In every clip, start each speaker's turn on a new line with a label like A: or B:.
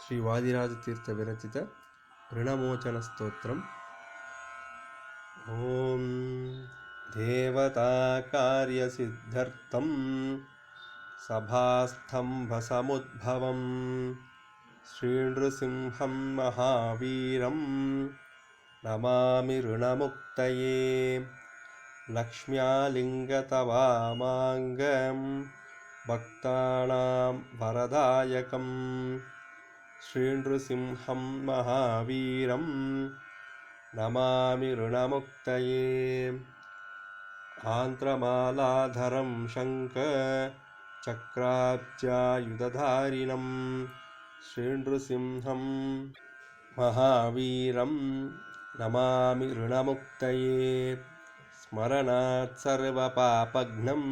A: ಶ್ರೀ ವಾದಿರಾಜತೀರ್ಥ ವಿರಚಿತ ಋಣಮೋಚನ ಸ್ತೋತ್ರಂ. ಓಂ ದೇವತಾ ಕಾರ್ಯಸಿದ್ಧರ್ಥಂ ಸಭಾಸ್ತಂಭಸಮುದ್ಭವಂ ಶ್ರೀನೃಸಿಂಹಂ ಮಹಾವೀರಂ ನಮಾಮಿ ಋಣಮುಕ್ತಯೇ. ಲಕ್ಷ್ಮ್ಯಾಲಿಂಗತವಾಮಾಂಗಂ ಭಕ್ತಾನಾಂ ವರದಾಯಕಂ ಶ್ರೀನೃಸಿಂಹಂ ಮಹಾವೀರಂ ನಮಾಮಿ ಋಣಮುಕ್ತಯೇ. ಆಂತ್ರಮಾಲಾಧರಂ ಶಂಖ ಚಕ್ರಾಬ್ಜಾಯುಧಧಾರಿಣಂ ಶ್ರೀನೃಸಿಂಹಂ ಮಹಾವೀರಂ ನಮಾಮಿ ಋಣಮುಕ್ತಯೇ. ಸ್ಮರಣಾತ್ ಸರ್ವಪಾಪಘ್ನಂ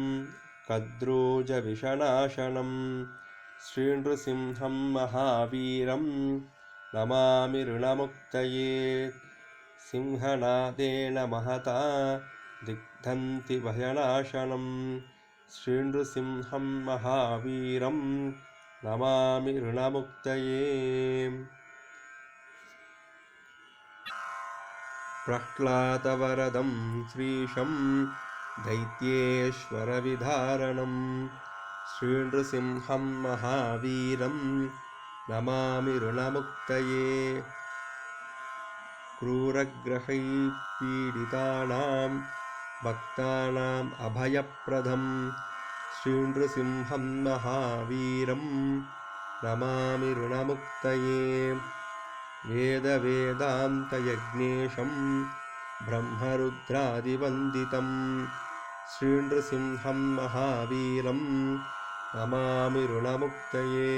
A: ಕದ್ರೋಜವಿಷನಾಶನಂ ಶ್ರೀನೃಸಿಂಹಂ ಮಹಾವೀರಂ ನಮಾಮಿ ಋಣಮುಕ್ತಯೇ. ಸಿಂಹನಾದೇನ ಮಹತಾ ದಿಗ್ಧಂತಿ ಭಯನಾಶನಂ ಶ್ರೀನೃಸಿಂಹಂ ಮಹಾವೀರಂ ನಮಾಮಿ ಋಣಮುಕ್ತಯೇ. ಪ್ರಹ್ಲಾದವರದಂ ಶ್ರೀಶಂ ದೈತ್ಯೇಶ್ವರವಿಧಾರಣಂ ಶ್ರೀನೃಸಿಂಹಂ ಮಹಾವೀರಂ ನಮಾಮಿ ಋಣಮುಕ್ತಯೇ. ಕ್ರೂರಗ್ರಹೈ ಪೀಡಿತಾನಾಂ ಭಕ್ತಾನಾಂ ಅಭಯಪ್ರದಂ ಶ್ರೀನೃಸಿಂಹಂ ಮಹಾವೀರಂ ನಮಾಮಿ ಋಣಮುಕ್ತಯೇ. ವೇದವೇದಾಂತಯಜ್ಞೇಶಂ ಬ್ರಹ್ಮರುದ್ರಾದಿವಂದಿತಂ ಶ್ರೀನೃಸಿಂಹಂ ಮಹಾವೀರಂ ನಮಾಮಿ ಋಣಮುಕ್ತಯೇ.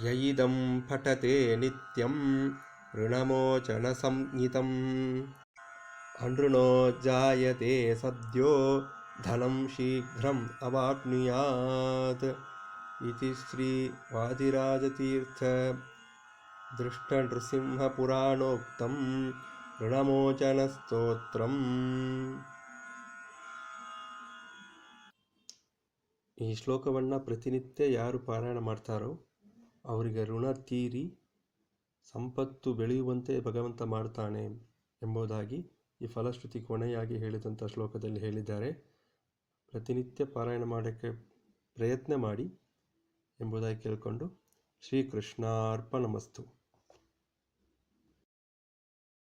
A: ಯಯಿದಂ ಪಠತೆ ನಿತ್ಯಂ ಋಣಮೋಚನ ಸಂಹಿತಂ ಅನೃಣೋ ಜಾಯತೆ ಸದ್ಯೋ ಧನಂ ಶೀಘ್ರಂ ಅವಾಪ್ನುಯಾತ್. ಇತಿ ಶ್ರೀ ವಾದಿರಾಜತೀರ್ಥ ದೃಷ್ಟನೃಸಿಂಹಪುರಾಣೋಕ್ತಂ ಋಣಮೋಚನ ಸ್ತೋತ್ರಂ. ಈ ಶ್ಲೋಕವನ್ನು ಪ್ರತಿನಿತ್ಯ ಯಾರು ಪಾರಾಯಣ ಮಾಡ್ತಾರೋ ಅವರಿಗೆ ಋಣ ತೀರಿ ಸಂಪತ್ತು ಬೆಳೆಯುವಂತೆ ಭಗವಂತ ಮಾಡ್ತಾನೆ ಎಂಬುದಾಗಿ ಈ ಫಲಶ್ರುತಿ ಕೊನೆಯಾಗಿ ಹೇಳಿದಂಥ ಶ್ಲೋಕದಲ್ಲಿ ಹೇಳಿದ್ದಾರೆ. ಪ್ರತಿನಿತ್ಯ ಪಾರಾಯಣ ಮಾಡೋಕ್ಕೆ ಪ್ರಯತ್ನ ಮಾಡಿ ಎಂಬುದಾಗಿ ಕೇಳಿಕೊಂಡು ಶ್ರೀಕೃಷ್ಣಾರ್ಪಣಮಸ್ತು.